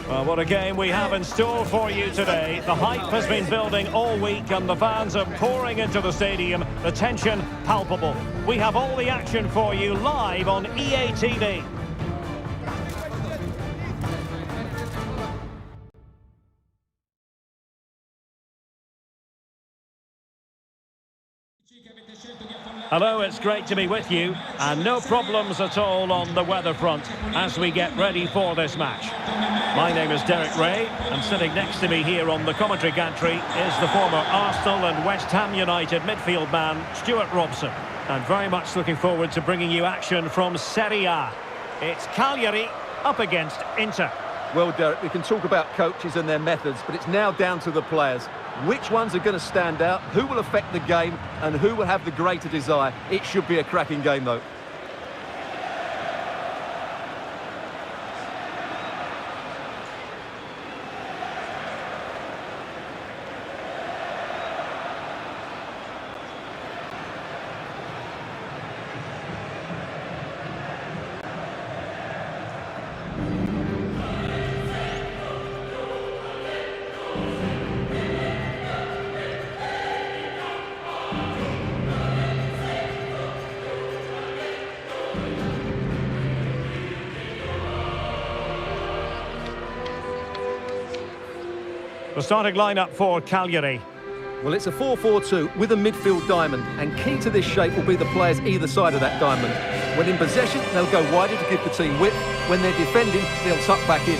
Well, what a game we have in store for you today. The hype has been building all week and the fans are pouring into the stadium. The tension palpable. We have all the action for you live on EA TV. Hello, it's great to be with you, and no problems at all on the weather front as we get ready for this match. My name is Derek Ray, and sitting next to me here on the commentary gantry is the former Arsenal and West Ham United midfield man, Stuart Robson. And very much looking forward to bringing you action from Serie A. It's Cagliari up against Inter. Well, Derek, we can talk about coaches and their methods, but it's now down to the players. Which ones are going to stand out, who will affect the game, and who will have the greater desire? It should be a cracking game, though. The starting lineup for Cagliari. Well, it's a 4-4-2 with a midfield diamond, and key to this shape will be the players either side of that diamond. When in possession, they'll go wider to give the team width. When they're defending, they'll tuck back in.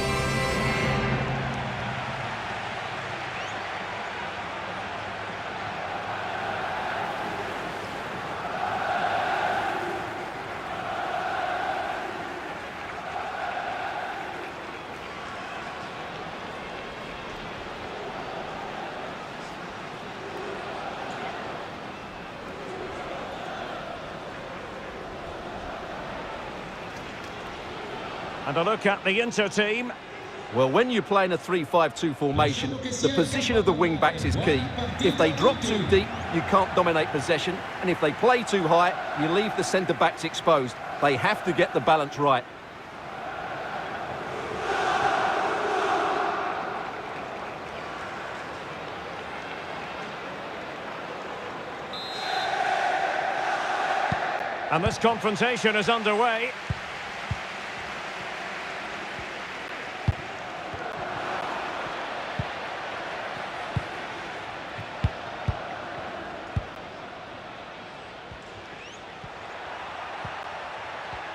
And a look at the Inter team. Well, when you're playing a 3-5-2 formation, the position of the wing-backs is key. If they drop too deep, you can't dominate possession. And if they play too high, you leave the centre-backs exposed. They have to get the balance right. And this confrontation is underway.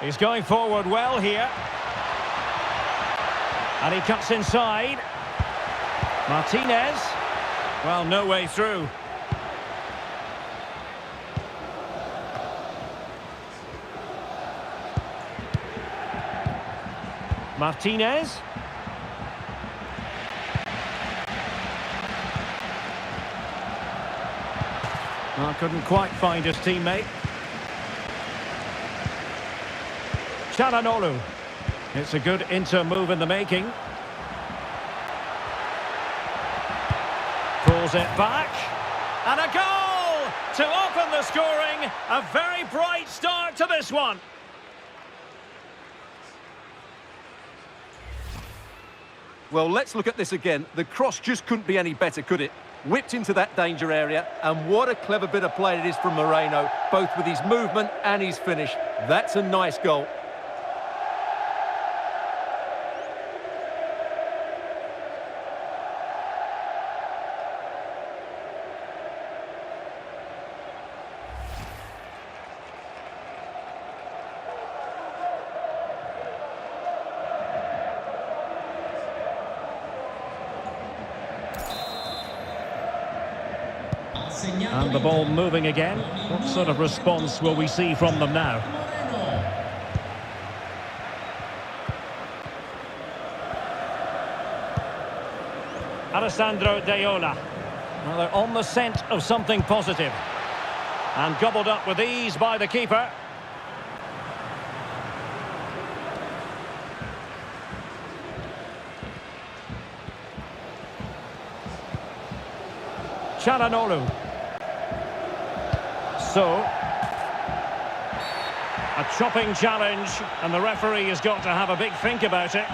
He's going forward well here. And he cuts inside. Martinez. Well, no way through. Martinez. Well, couldn't quite find his teammate. Çalhanoğlu. It's a good Inter move in the making. Pulls it back. And a goal to open the scoring. A very bright start to this one. Well, let's look at this again. The cross just couldn't be any better, could it? Whipped into that danger area, and what a clever bit of play it is from Moreno, both with his movement and his finish. That's a nice goal. And the ball moving again. What sort of response will we see from them now? Alessandro Deola. Well, they're on the scent of something positive. And gobbled up with ease by the keeper. Çalhanoğlu. So, a chopping challenge, and the referee has got to have a big think about it.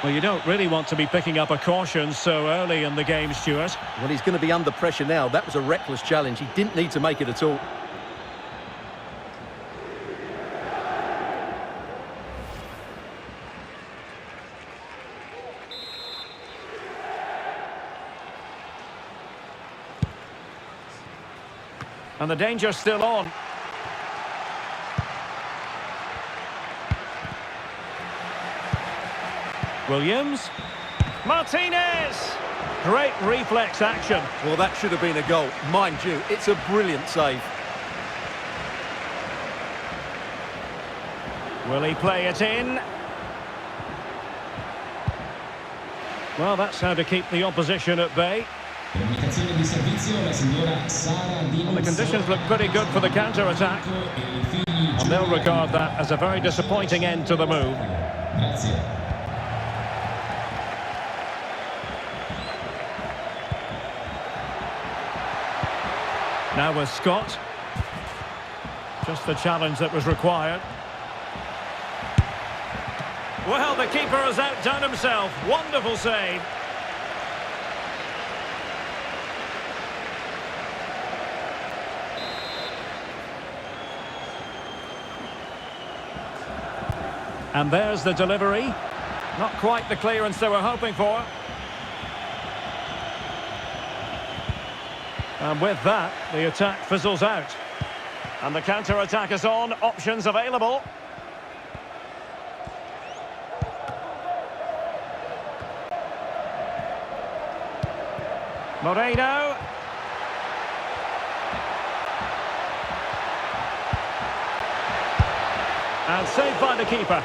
Well, you don't really want to be picking up a caution so early in the game, Stuart. Well, he's going to be under pressure now. That was a reckless challenge. He didn't need to make it at all. And the danger's still on. Williams. Martinez! Great reflex action. Well, that should have been a goal. Mind you, it's a brilliant save. Will he play it in? Well, that's how to keep the opposition at bay. Well, the conditions look pretty good for the counter-attack. And they'll regard that as a very disappointing end to the move. Now with Scott. Just the challenge that was required. Well, the keeper has outdone himself. Wonderful save. And there's the delivery. Not quite the clearance they were hoping for. And with that, the attack fizzles out. And the counter-attack is on. Options available. Moreno. And saved by the keeper.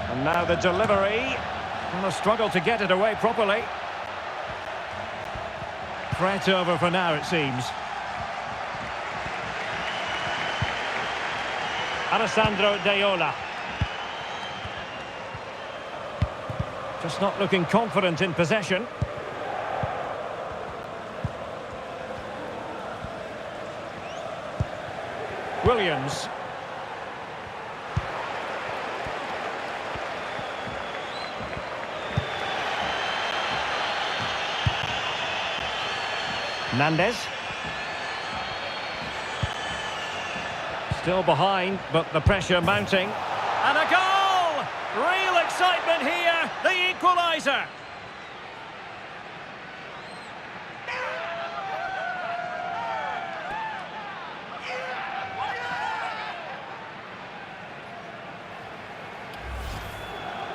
And now the delivery. And a struggle to get it away properly. Threat over for now, it seems. Alessandro Deola. Just not looking confident in possession. Williams. Nandez. Still behind, but the pressure mounting. And a goal! Real excitement here, the equaliser.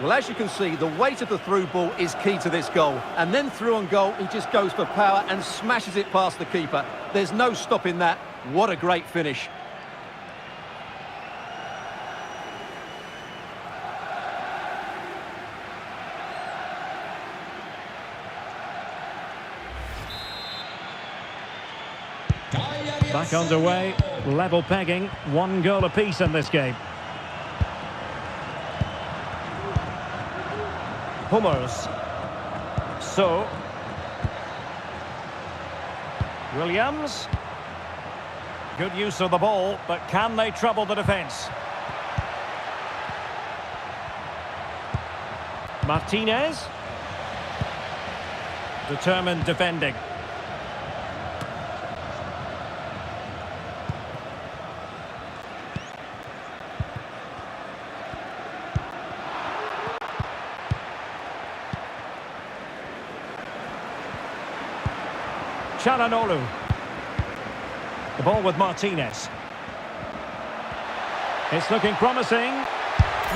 Well, as you can see, the weight of the through ball is key to this goal. And then through on goal, he just goes for power and smashes it past the keeper. There's no stopping that. What a great finish. Back underway, level pegging, 1 goal apiece in this game. Hummers. So. Williams. Good use of the ball, but can they trouble the defence? Martinez. Determined defending. Chalanolu. The ball with Martinez. It's looking promising.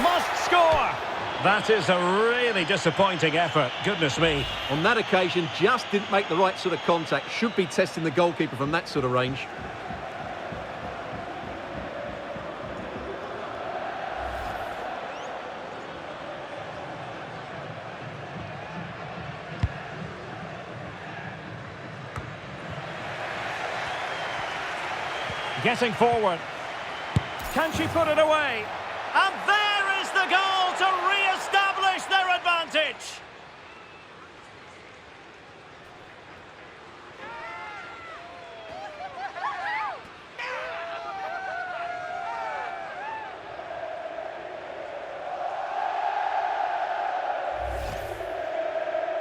Must score! That is a really disappointing effort. Goodness me. On that occasion, just didn't make the right sort of contact. Should be testing the goalkeeper from that sort of range. Getting forward. Can she put it away? And there is the goal to re-establish their advantage.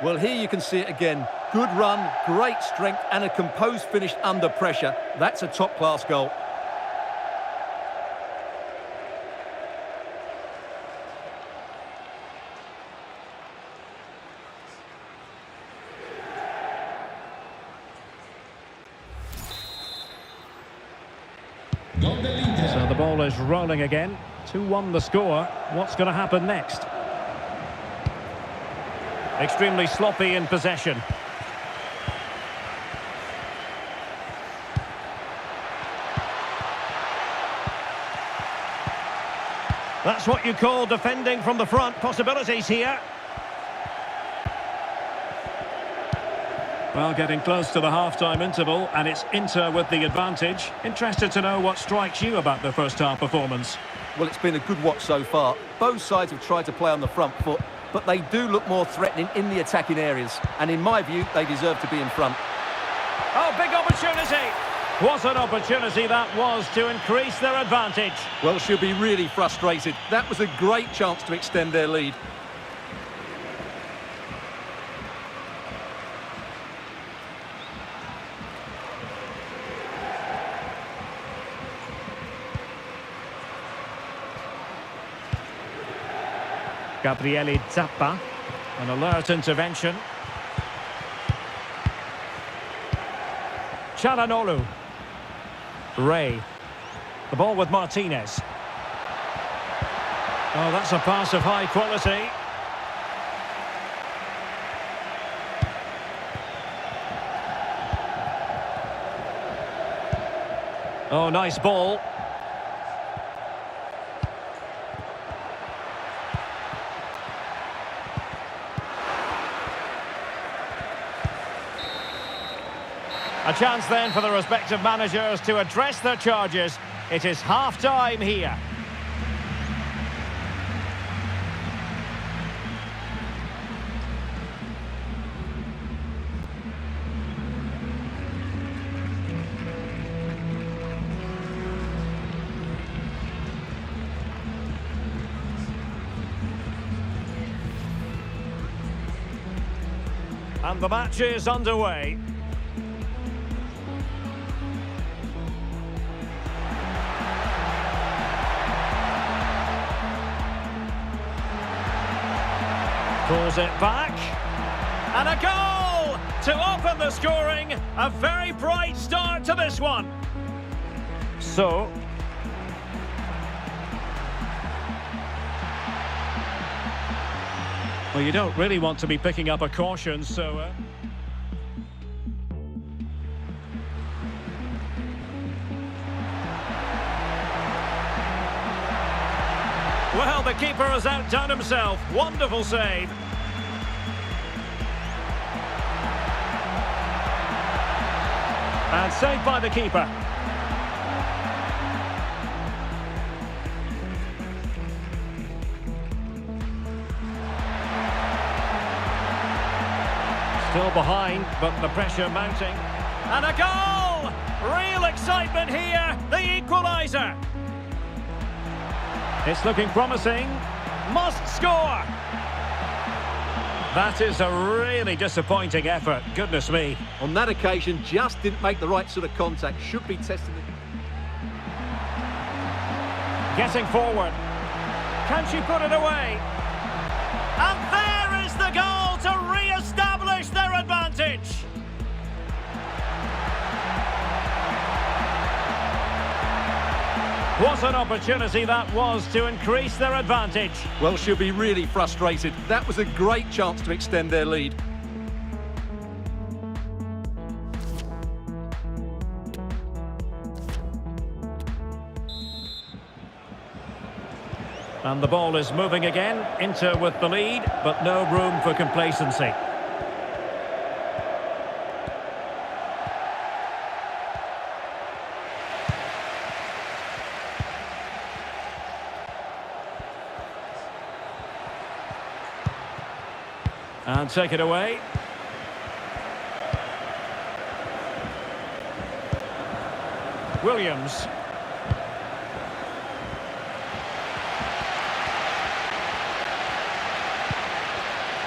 Well, here you can see it again. Good run, great strength, and a composed finish under pressure. That's a top-class goal. So the ball is rolling again. 2-1 the score. What's going to happen next? Extremely sloppy in possession. That's what you call defending from the front. Possibilities here. Well, getting close to the half-time interval, and it's Inter with the advantage. Interested to know what strikes you about the first-half performance. Well, it's been a good watch so far. Both sides have tried to play on the front foot, but they do look more threatening in the attacking areas. And in my view, they deserve to be in front. Oh, big opportunity! What an opportunity that was to increase their advantage. Well, she'll be really frustrated. That was a great chance to extend their lead. Gabriele Zappa, an alert intervention. Çalhanoğlu. Ray. The ball with Martinez. Oh, that's a pass of high quality. Oh, nice ball. A chance then for the respective managers to address their charges. It is half-time here. And the match is underway. Pulls it back, and a goal to open the scoring. A very bright start to this one. So, well, you don't really want to be picking up a caution, so... Well, the keeper has outdone himself. Wonderful save. And saved by the keeper. Still behind, but the pressure mounting. And a goal! Real excitement here. The equaliser. It's looking promising. Must score! That is a really disappointing effort. Goodness me. On that occasion, just didn't make the right sort of contact. Should be tested. Getting forward. Can she put it away? And there is the goal to re-establish their advantage. What an opportunity that was to increase their advantage. Well, she'll be really frustrated. That was a great chance to extend their lead. And the ball is moving again. Inter with the lead, but no room for complacency. And take it away. Williams.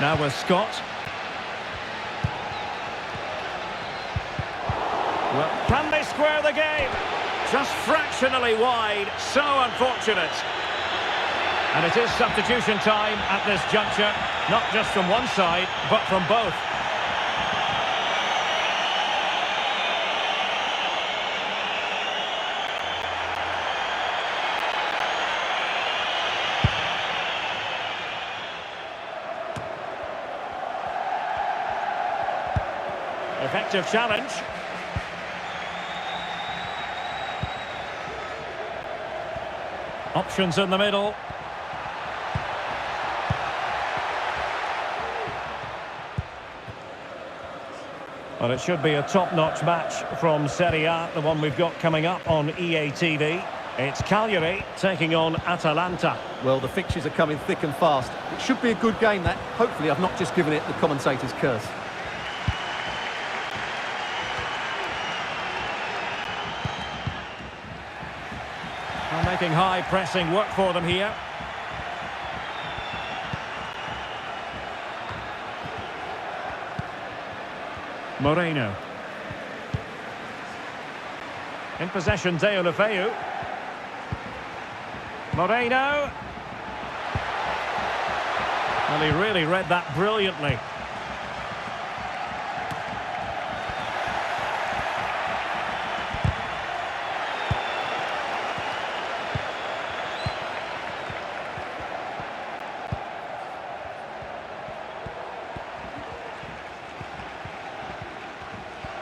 Now with Scott. Well, can they square the game? Just fractionally wide. So unfortunate. And it is substitution time at this juncture. Not just from one side, but from both. Effective challenge. Options in the middle. Well, it should be a top-notch match from Serie A, the one we've got coming up on EA TV. It's Cagliari taking on Atalanta. Well, the fixtures are coming thick and fast. It should be a good game, that. Hopefully I've not just given it the commentator's curse. Well, making high pressing work for them here. Moreno. In possession, Deulofeu. Moreno. Well, he really read that brilliantly.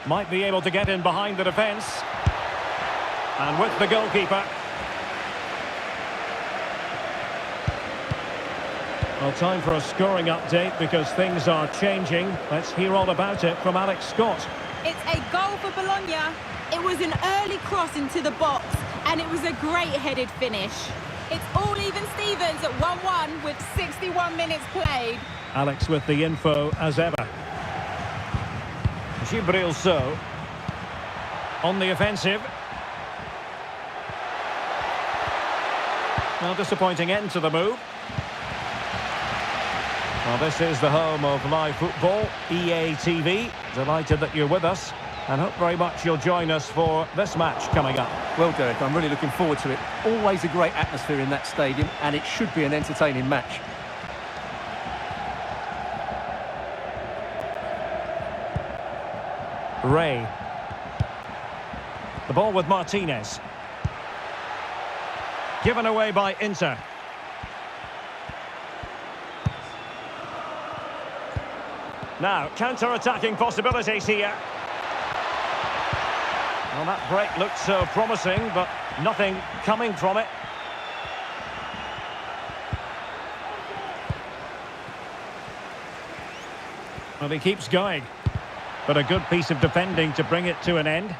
Might be able to get in behind the defence. And with the goalkeeper. Well, time for a scoring update because things are changing. Let's hear all about it from Alex Scott. It's a goal for Bologna. It was an early cross into the box and it was a great headed finish. It's all even Stevens at 1-1 with 61 minutes played. Alex with the info as ever. Gibril So on the offensive. Well, disappointing end to the move. Well, this is the home of live football, EA TV. Delighted that you're with us and hope very much you'll join us for this match coming up. Well, Derek, I'm really looking forward to it. Always a great atmosphere in that stadium and it should be an entertaining match. Ray. The ball with Martinez. Given away by Inter. Now, counter-attacking possibilities here. Well, that break looked so promising, but nothing coming from it. Well, he keeps going. But a good piece of defending to bring it to an end.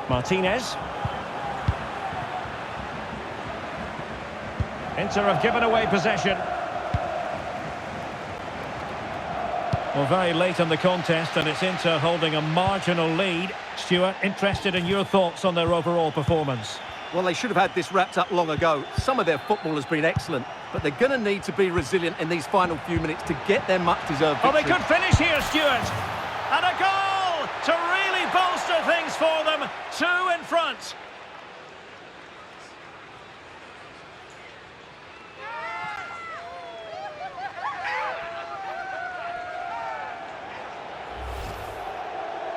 Martinez. Inter have given away possession. Well, very late in the contest and it's Inter holding a marginal lead. Stuart, interested in your thoughts on their overall performance? Well, they should have had this wrapped up long ago. Some of their football has been excellent, but they're going to need to be resilient in these final few minutes to get their much-deserved victory. Oh, they could finish here, Stuart! And a goal to really bolster things for them. 2 in front.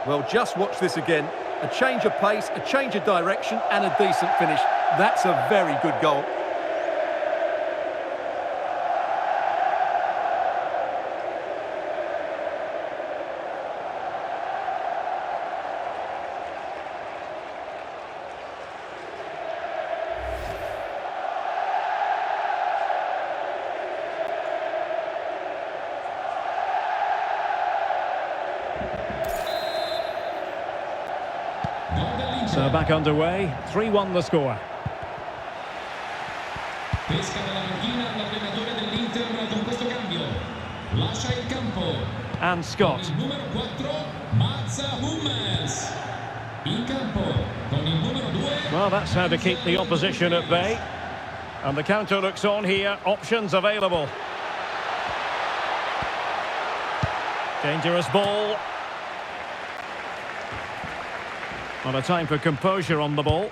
Well, just watch this again. A change of pace, a change of direction and a decent finish. That's a very good goal. So back underway, 3-1 the score. Pesca dalla panchina l'allenatore dell'Inter con questo cambio. Lascia il campo. And Scott. Con il numero 4, Mazza Hummels. In campo con il numero 2. Well, that's how to keep the opposition at bay. And the counter looks on here, options available. Dangerous ball. Well, a time for composure on the ball.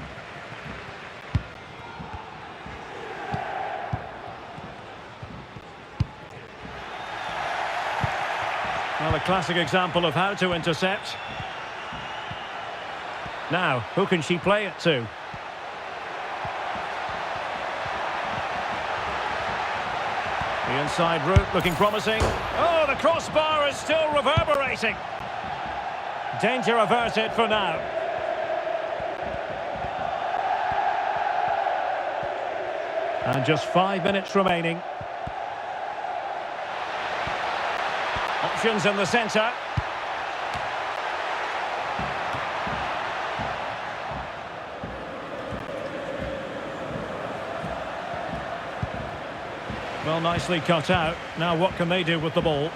Well, a classic example of how to intercept. Now, who can she play it to? The inside route looking promising. Oh, the crossbar is still reverberating. Danger averted for now. And just 5 minutes remaining. Options in the centre. Well, nicely cut out. Now what can they do with the ball?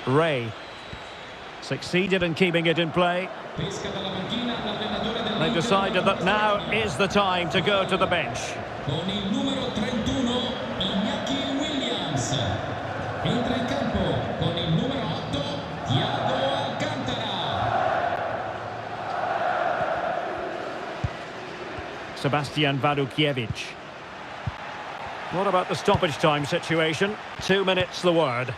Ray succeeded in keeping it in play. They've decided that now is the time to go to the bench. Con il numero 31, Iñaki Williams. Entra in campo con il numero 8, Thiago Alcantara. Sebastian Wadukiewicz. What about the stoppage time situation? 2 minutes the word.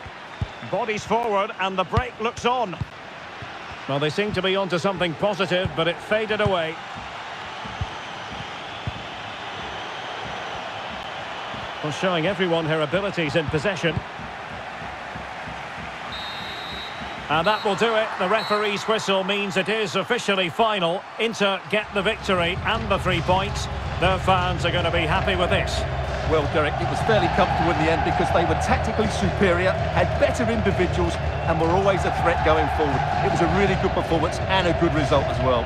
Bodies forward and the break looks on. Well, they seem to be onto something positive, but it faded away. Well, showing everyone her abilities in possession. And that will do it. The referee's whistle means it is officially final. Inter get the victory and the 3 points. Their fans are going to be happy with this. Well, Derek, it was fairly comfortable in the end because they were tactically superior, had better individuals and were always a threat going forward. It was a really good performance and a good result as well.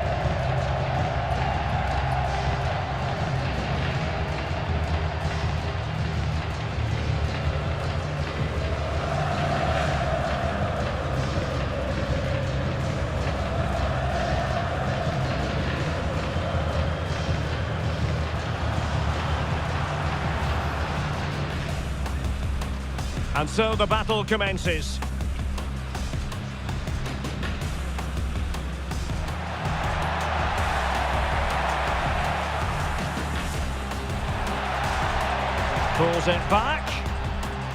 And so the battle commences. Pulls it back.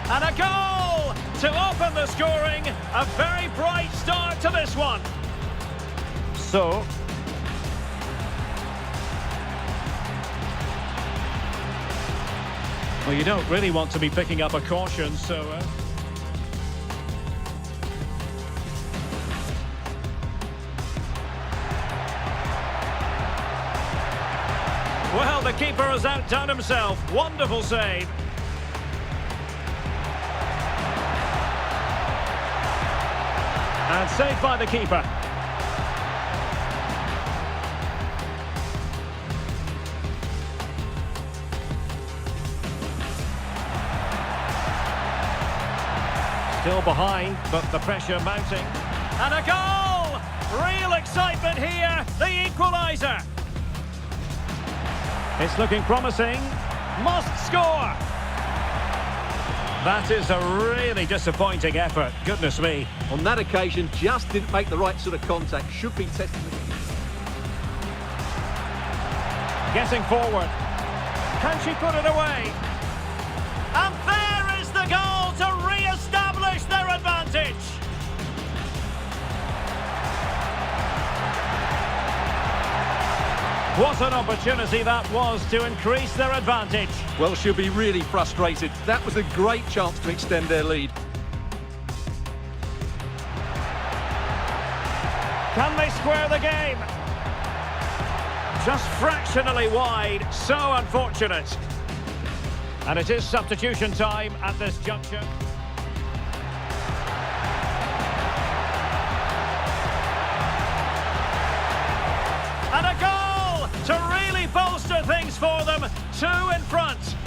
And a goal to open the scoring. A very bright start to this one. So, well, you don't really want to be picking up a caution, so... Well, the keeper has outdone himself. Wonderful save. And saved by the keeper. Still behind, but the pressure mounting. And a goal! Real excitement here, the equaliser. It's looking promising. Must score! That is a really disappointing effort, goodness me. On that occasion, just didn't make the right sort of contact. Should be tested. Getting forward. Can she put it away? And there is the goal to re-establish their advantage. What an opportunity that was to increase their advantage. Well, she'll be really frustrated. That was a great chance to extend their lead. Can they square the game? Just fractionally wide, so unfortunate. And it is substitution time at this juncture. And a goal to really bolster things for them. 2 in front.